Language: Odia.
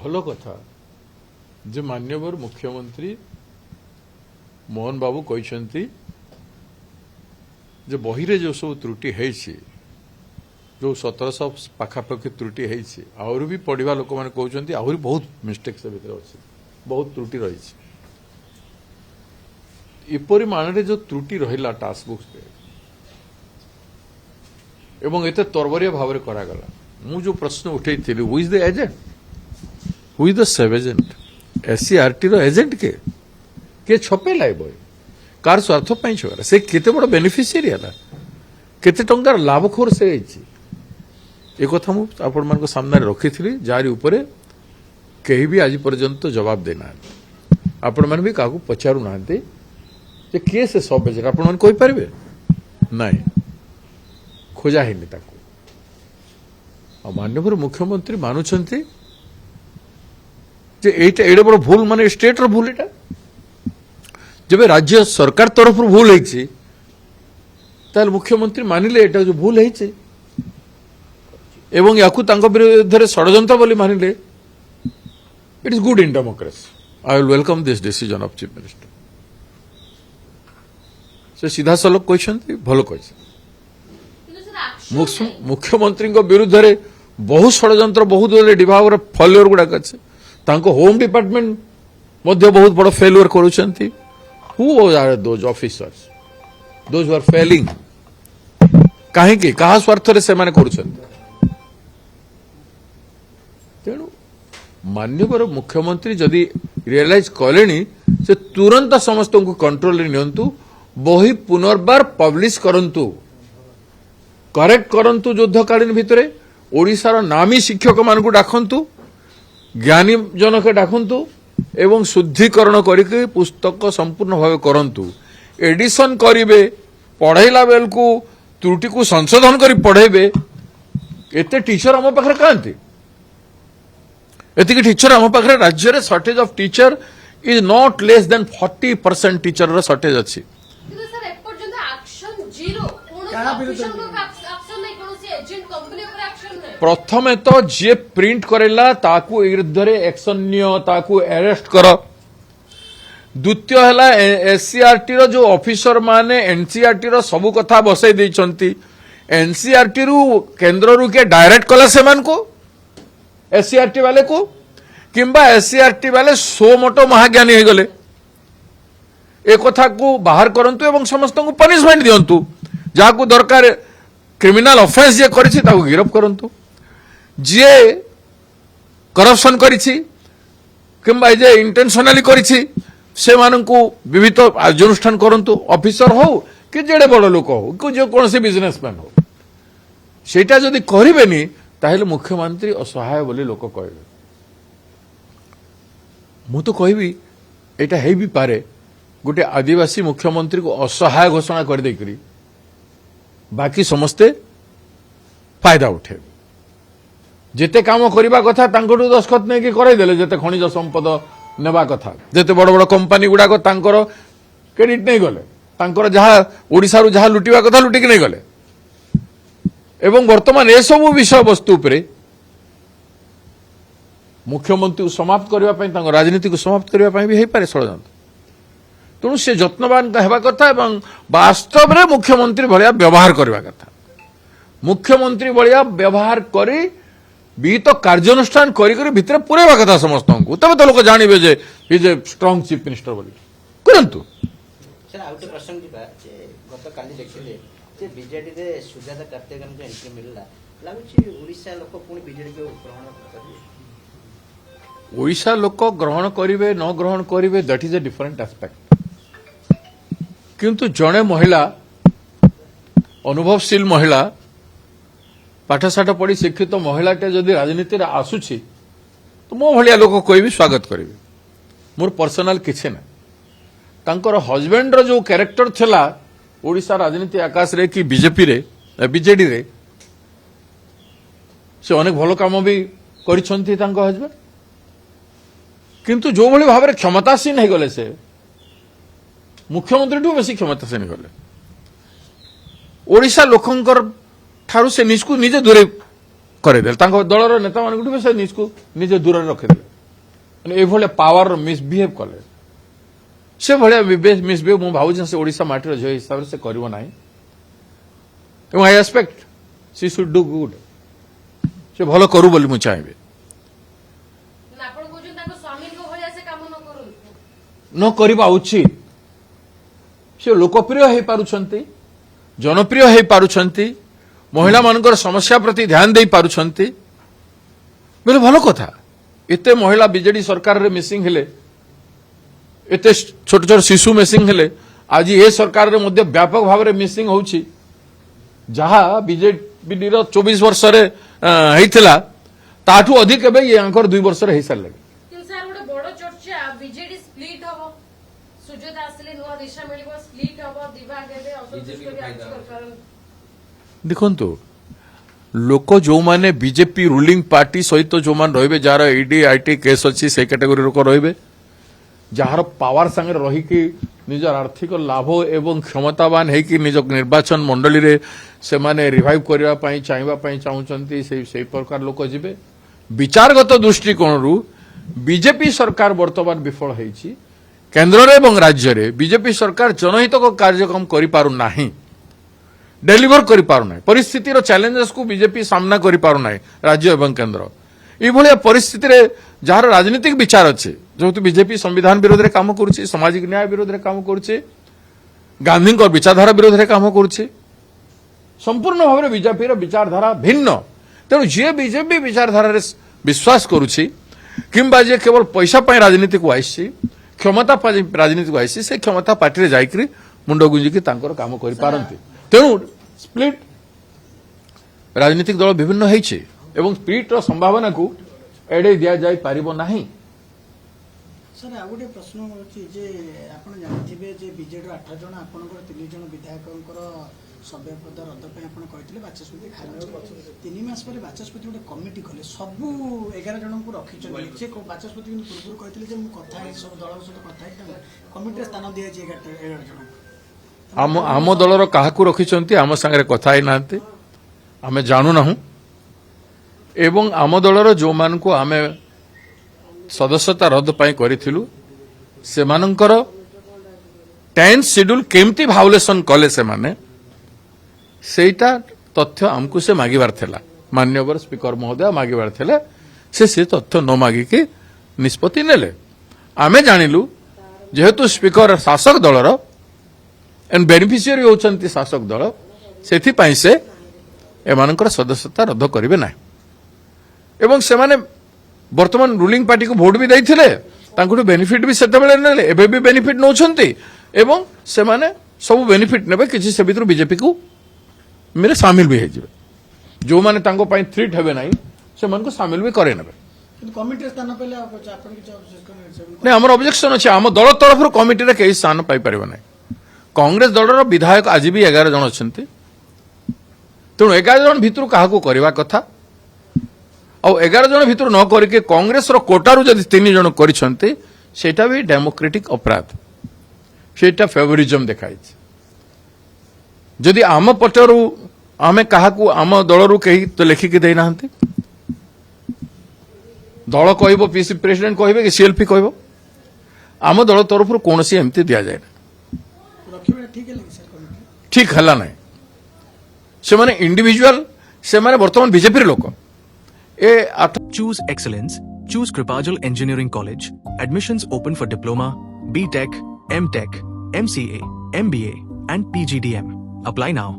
ଭଲ କଥା ଯେ ମାନ୍ୟବର ମୁଖ୍ୟମନ୍ତ୍ରୀ ମୋହନ ବାବୁ କହିଛନ୍ତି ଯେ ବହିରେ ଯେଉଁ ସବୁ ତ୍ରୁଟି ହେଇଛି ଯେଉଁ 1700 ପାଖାପାଖି ତ୍ରୁଟି ହେଇଛି ଆହୁରି ବି ପଢ଼ିବା ଲୋକମାନେ କହୁଛନ୍ତି ଆହୁରି ବହୁତ ମିଷ୍ଟେକ୍ ସେ ଭିତରେ ଅଛି ବହୁତ ତ୍ରୁଟି ରହିଛି ଏପରି ମାନରେ ଯେଉଁ ତ୍ରୁଟି ରହିଲା ଟାସ୍କ ବୁକ୍ସରେ ଏବଂ ଏତେ ତରବରିଆ ଭାବରେ କରାଗଲା ମୁଁ ଯେଉଁ ପ୍ରଶ୍ନ ଉଠେଇଥିଲି who is the agent who is the sub agent SCRT ର ଏଜେଣ୍ଟ କିଏ ଛପେଇଲା ଏ ବହି କାର ସ୍ୱାର୍ଥ ପାଇଁ ଛପେଇଲା ସେ କେତେ ବଡ଼ ବେନିଫିସିଆରୀ ହେଲା କେତେ ଟଙ୍କାର ଲାଭଖୋର ସେ ହେଇଛି ଏ କଥା ମୁଁ ଆପଣମାନଙ୍କ ସାମ୍ନାରେ ରଖିଥିଲି ଯାହାରି ଉପରେ କେହି ବି ଆଜି ପର୍ଯ୍ୟନ୍ତ ଜବାବ ଦେଇନାହାନ୍ତି ଆପଣମାନେ ବି କାହାକୁ ପଚାରୁନାହାନ୍ତି ଯେ କିଏ ସେ ସବ୍ ଏଜେଣ୍ଟ ଆପଣମାନେ କହିପାରିବେ ନାଇଁ ଖୋଜା ହେଇନି ତାକୁ ଆଉ ମାନ୍ୟବର ମୁଖ୍ୟମନ୍ତ୍ରୀ ମାନୁଛନ୍ତି যে এইটা এড়ে বড় ভুল মানে স্টেটর ভুল এটা যেবে রাজ্য সরকার তরফରୁ ভুল হয়েছে তাহলে মুখ্যমন্ত্রী মানিলে এটা যে ভুল হয়েছে এবং ইয়াকু তাঙ্ক বিরুদ্ধে ষড়যন্ত্র বলে মানিলে it is good in democracy I will welcome this decision of chief minister সে সিধাসলখ কইছন্তি ভালো কইছে মুখ্যমন্ত্রী বিরুদ্ধে বহু ষড়যন্ত্র বহু ডিভাগর ফেলিওর গুড়াক আছে तांको होम डिपार्टमेंट मध्य बहुत बड़ फेल्युअर करूछंती who are those officers those are failing काहे की कहा स्वार्थ रे से माने करूछंती तेणु मान्यवर मुख्यमंत्री जदि रियलाइज कलेनी से तुरंत समस्त को कंट्रोल रे नियंतु बही पुनर्बार पब्लिश करंतु करेक्ट करंतु युद्धकालीन भितरे ओडिसा रो नामी शिक्षक मान को डाकंतु ज्ञानी जनक डाकंतु एवं शुद्धिकरण करके पुस्तक संपूर्ण भाव करंतु एडिशन करिवे पढ़ाइला बेल को त्रुटि को संशोधन करी पढ़ेबे एते टीचर हम पाखरे कांती एतिक टीचर हम पाखरे राज्य रे shortage of teacher is not less than 40% teacher रो शॉर्टेज अछि কিন্তু স্যার এ পর্যন্ত অ্যাকশন জিরো কোন অফিশিয়াল অ্যাকশন নাই কোন এজেন্ট কোম্পানি উপর অ্যাকশন নাই प्रथमे तो जे प्रिंट करेला ताकू विरुद्ध एक्शन नियो ताकू अरेस्ट कर द्वितीय है SCRT रो जो ऑफिसर माने NCRT रो सबु कथा बसई देइचंती NCRT रु केंद्र रु के डायरेक्ट कला सेमान को SCRT वाले को किंबा SCRT वाले सो मोटो महाज्ञानी हो गले ए कथा को बाहर करंतु एवं समस्त को पनिशमेंट दियंतु जाकू दरकार क्रिमिनल ऑफेंस जे करिछि ताकू गिरफ्त करंतु जे करप्शन करिछि किंबा जे इंटेंशनली करिछि से माननकु विविध अनुष्ठान करंतु ऑफिसर हो कि जेडे बड़ लोक हो कि जे कोनसी बिजनेसमैन हो सेटा जदि करिबेनी ताहेले मुख्यमंत्री असहाय बोली लोक कहबे मु तो कहबी एटा हेई भी पारे गोटे आदिवासी मुख्यमंत्री को असहाय घोषणा कर देकरी बाकी समस्ते फायदा उठे जेते काम करबा कथा तांकटू दस्खत नै कि कराई देले जेते खनिज संपद नेबा कथा जेते बड़ बड़ कंपनी गुडा को तांकर क्रेडिट नै गले तांकर जहा ओडिसा रु जहा लुटिबा कथा लुटि कि नै गले एवं वर्तमान ए सब विषय वस्तु उपरे मुख्यमंत्री को समाप्त करबा पई तांकर राजनीति को समाप्त करबा पई भी हेई पारे षडयंत्र तेणु से यत्नवान कहवा कथा एवं वास्तव में मुख्यमंत्री भाया व्यवहार करवा कथा मुख्यमंत्री भाया व्यवहार करी विहित कार्यानुष्ठान करी भितर पुरेवा कथा समस्त को तब तो लोग जानवे जे is a strong chief minister बोली करंतु सर आउटे प्रश्न दिबा जे गत काली देखिले जे बीजेडी रे सुजाता कार्तिकेयन जो एंट्री मिलला लागुची ओडिसा लोक पुनी बीजेडी के ग्रहण करबे ओडिसा लोक ग्रहण करिवे न ग्रहण करिवे that is a different aspect किंतु जड़े महिला अनुभवशील महिला पाठशाठ पढ़ी शिक्षित महिलाटे जदि राजनीति आसुची तो मो भाया लोक कोई स्वागत करेंगे मोर पर्सनाल किसी ना तांकर हजबैंड जो कैरेक्टर थिला ओडिशा राजनीति आकाश रे कि बीजेपी रे बीजेडी रे से अनेक भल काम भी करिसंती तांको हजबैंड किंतु जो भली भाव क्षमतासीन हो गले से मुख्यमंत्री ठू बेसी क्षमतासीन गले ओडिशा लोकंकर से निजको निजे दूरे करेदेले दलर नेता मान से निजको निजे दूर रखिदेले ଏଇଭଳିଆ ପାୱାର ମିସବିହେଭ କଲେ ସେ ଭଳିଆ ମିସବିହେଭ ମୁଁ ଭାବୁଛି ସେ ଓଡ଼ିଶା ମାଟିର ଝିଅ ହିସାବରେ ସେ କରିବ ନାହିଁ ଏବଂ I expect she should do good ସେ ଭଲ କରୁ ବୋଲି ମୁଁ ଚାହିଁବି ନା ଆପଣ କହୁଛନ୍ତି ତାଙ୍କ ସ୍ୱାମୀଙ୍କ ଭଳିଆ ସେ କାମ ନ କରନ୍ତୁ। ନ କରିବା ଉଚିତ ସେ ଲୋକପ୍ରିୟ ହେଇପାରୁଛନ୍ତି ଜନପ୍ରିୟ ହେଇପାରୁଛନ୍ତି ମହିଳାମାନଙ୍କର ସମସ୍ୟା ପ୍ରତି ଧ୍ୟାନ ଦେଇପାରୁଛନ୍ତି ବୋଲେ ଭଲ କଥା ଏତେ ମହିଳା ବିଜେଡି ସରକାରରେ ମିସିଂ ହେଲେ ଏତେ ଛୋଟ ଛୋଟ ଶିଶୁ ମିସିଂ ହେଲେ ଆଜି ଏ ସରକାରରେ ମଧ୍ୟ ବ୍ୟାପକ ଭାବରେ ମିସିଂ ହେଉଛି ଯାହା ବିଜେପିର 24 ବର୍ଷରେ ହେଇଥିଲା ତାଠୁ ଅଧିକ ଏବେ ୟାଙ୍କର 2 ବର୍ଷରେ ହେଇସାରିଲାଣି କିନ୍ତୁ ସାର୍ ଗୋଟେ ବଡ ଚର୍ଚ୍ଚା ବିଜେଡି ସ୍ପ୍ଲିଟ୍ ହବ ସୁଯୋଗ ଆସିଲେ ନୂଆ ଦିଶା ମିଳିବ ସ୍ପ୍ଲିଟ୍ ହବ ଦିବା ଦେବେ ଅସନ୍ତୁଷ୍ଟ ବି ଆଜି ସରକାର ଦେଖନ୍ତୁ ଲୋକ ଯୋଉମାନେ ବିଜେପି ରୁଲିଂ ପାର୍ଟି ସହିତ ଯୋଉମାନେ ରହିବେ ଯାହାର ଇଡି ଆଇଟି କେସ୍ ଅଛି ସେଇ କ୍ୟାଟେଗୋରୀ ଲୋକ ରହିବେ ଯାହାର ପାୱାର ସାଙ୍ଗରେ ରହିକି ନିଜର ଆର୍ଥିକ ଲାଭ ଏବଂ କ୍ଷମତାବାନ ହେଇକି ନିଜ ନିର୍ବାଚନ ମଣ୍ଡଳୀରେ ସେମାନେ ରିଭାଇଭ୍ କରିବା ପାଇଁ ଚାହୁଁଛନ୍ତି ସେଇ ପ୍ରକାର ଲୋକ ଯିବେ ବିଚାରଗତ ଦୃଷ୍ଟିକୋଣରୁ ବିଜେପି ସରକାର ବର୍ତ୍ତମାନ ବିଫଳ ହେଇଛି କେନ୍ଦ୍ରରେ ଏବଂ ରାଜ୍ୟରେ ବିଜେପି ସରକାର ଜନହିତକ କାର୍ଯ୍ୟକ୍ରମ କରିପାରୁନାହିଁ ଡେଲିଭର କରିପାରୁନାହିଁ ପରିସ୍ଥିତିର ଚ୍ୟାଲେଞ୍ଜେସକୁ ବିଜେପି ସାମ୍ନା କରିପାରୁନାହିଁ ରାଜ୍ୟ ଏବଂ କେନ୍ଦ୍ର ଏଇଭଳିଆ ପରିସ୍ଥିତିରେ ଯାହାର ରାଜନୈତିକ ବିଚାର ଅଛି ଯେହେତୁ ବିଜେପି ସମ୍ବିଧାନ ବିରୋଧରେ କାମ କରୁଛି ସାମାଜିକ ନ୍ୟାୟ ବିରୋଧରେ କାମ କରୁଛି ଗାନ୍ଧୀଙ୍କ ବିଚାରଧାରା ବିରୋଧରେ କାମ କରୁଛି ସମ୍ପୂର୍ଣ୍ଣ ଭାବରେ ବିଜେପିର ବିଚାରଧାରା ଭିନ୍ନ ତେଣୁ ଯିଏ ବିଜେପି ବିଚାରଧାରାରେ ବିଶ୍ୱାସ କରୁଛି କିମ୍ବା ଯିଏ କେବଳ ପଇସା ପାଇଁ ରାଜନୀତିକୁ ଆସିଛି କ୍ଷମତା ପାଇଁ ରାଜନୀତିକୁ ଆସିଛି ସେ କ୍ଷମତା ପାର୍ଟିରେ ଯାଇକରି ମୁଣ୍ଡ ଗୁଞ୍ଜିକି ତାଙ୍କର କାମ କରିପାରନ୍ତି ତେଣୁ ସ୍ପ୍ଲିଟ୍ ରାଜନୈତିକ ଦଳ ବିଭିନ୍ନ ହେଇଛି ଏବଂ ସ୍ପ୍ଲିଟ୍ର ସମ୍ଭାବନାକୁ ଏଡ଼େଇ ଦିଆଯାଇ ପାରିବ ନାହିଁ ସାର୍ ଆଉ ଗୋଟେ ପ୍ରଶ୍ନ ଅଛି ଯେ ଆପଣ ଜାଣିଥିବେ ଯେ ବିଜେଡିର 8 ଜଣ ଆପଣଙ୍କର 3 ଜଣ ବିଧାୟକଙ୍କର ସଭ୍ୟପଦ ରଦ୍ଦ ପାଇଁ ଆପଣ କହିଥିଲେ ବାଚସ୍ପତି ଖାରଜ 3 ମାସ ପରେ ବାଚସ୍ପତି ଗୋଟେ କମିଟି କଲେ ସବୁ 11 ଜଣଙ୍କୁ ରଖିଛନ୍ତି ସେ ବାଚସ୍ପତି କିନ୍ତୁ ପୂର୍ବରୁ କହିଥିଲେ ଯେ ମୁଁ କଥା ହେଇ ସବୁ ଦଳର ସହିତ କଥା ହେଇକି କମିଟିରେ ସ୍ଥାନ ଦିଆଯାଇଛି 11 ଜଣଙ୍କୁ ଆମ ଦଳର କାହାକୁ ରଖିଛନ୍ତି ଆମ ସାଙ୍ଗରେ କଥା ହେଇନାହାନ୍ତି ଆମେ ଜାଣୁନାହୁଁ ଏବଂ ଆମ ଦଳର ଯେଉଁମାନଙ୍କୁ ଆମେ ସଦସ୍ୟତା ରଦ୍ଦ ପାଇଁ କରିଥିଲୁ ସେମାନଙ୍କର 10th ସିଡ୍ୟୁଲ କେମିତି ଭାଉଲେସନ କଲେ ସେମାନେ ସେଇଟା ତଥ୍ୟ ଆମକୁ ସେ ମାଗିବାର ଥିଲା ମାନ୍ୟବର ସ୍ପିକର ମହୋଦୟ ମାଗିବାର ଥିଲା ସେ ତଥ୍ୟ ନ ମାଗିକି ନିଷ୍ପତ୍ତି ନେଲେ ଆମେ ଜାଣିଲୁ ଯେହେତୁ ସ୍ପିକର ଶାସକ ଦଳର ଏଣ୍ଡ ବେନିଫିସିଆରୀ ହେଉଛନ୍ତି ଶାସକ ଦଳ ସେଥିପାଇଁ ସେ ଏମାନଙ୍କର ସଦସ୍ୟତା ରଦ୍ଦ କରିବେ ନାହିଁ ଏବଂ ସେମାନେ ବର୍ତ୍ତମାନ ରୁଲିଂ ପାର୍ଟିକୁ ଭୋଟ ବି ଦେଇଥିଲେ ତାଙ୍କଠୁ ବେନିଫିଟ ବି ସେତେବେଳେ ନେଲେ ଏବେ ବି ବେନିଫିଟ ନେଉଛନ୍ତି ଏବଂ ସେମାନେ ସବୁ ବେନିଫିଟ ନେବେ କିଛି ସେ ଭିତରୁ ବିଜେପିକୁ ସାମିଲ ବି ହେଇଯିବେ ଯେଉଁମାନେ ତାଙ୍କ ପାଇଁ ଥ୍ରିଟ୍ ହେବେ ନାହିଁ ସେମାନଙ୍କୁ ସାମିଲ ବି କରେଇ ନେବେ କିନ୍ତୁ କମିଟିରେ ସ୍ଥାନ ପାଇଲେ ଆପଣ କିଛି ଅବଜେକ୍ସନ ନାଇଁ ଆମର ଅବଜେକ୍ସନ ଅଛି ଆମ ଦଳ ତରଫରୁ କମିଟିରେ କେହି ସ୍ଥାନ ପାଇପାରିବେ ନାହିଁ କଂଗ୍ରେସ ଦଳର ବିଧାୟକ ଆଜି ବି 11 ଜଣ ଅଛନ୍ତି ତେଣୁ 11 ଜଣ ଭିତରୁ କାହାକୁ କରିବା କଥା ଆଉ 11 ଜଣ ଭିତରୁ ନ କରିକି କଂଗ୍ରେସର କୋଟାରୁ ଯଦି 3 ଜଣ କରିଛନ୍ତି ସେଇଟା ବି ଡେମୋକ୍ରେଟିକ ଅପରାଧ ସେଇଟା ଫେଭରିଜମ ଦେଖାଇଛି ଯଦି ଆମ ପଟରୁ ଆମେ କାହାକୁ ଆମ ଦଳରୁ କେହି ତ ଲେଖିକି ଦେଇନାହାନ୍ତି ଦଳ କହିବ ପିସି ପ୍ରେସିଡେଣ୍ଟ କହିବେ କି ସିଏଲପି କହିବ ଆମ ଦଳ ତରଫରୁ କୌଣସି ଏମିତି ଦିଆଯାଏ ନା ଠିକ ହେଲା ନାହିଁ ସେମାନେ ଇଣ୍ଡିଭିଜୁଆଲ ସେମାନେ ବର୍ତ୍ତମାନ ବିଜେପିର ଲୋକ Choose excellence. Choose Kripajal Engineering College. Admissions open for Diploma, BTech, MTech, MCA, MBA and PGDM. Apply now.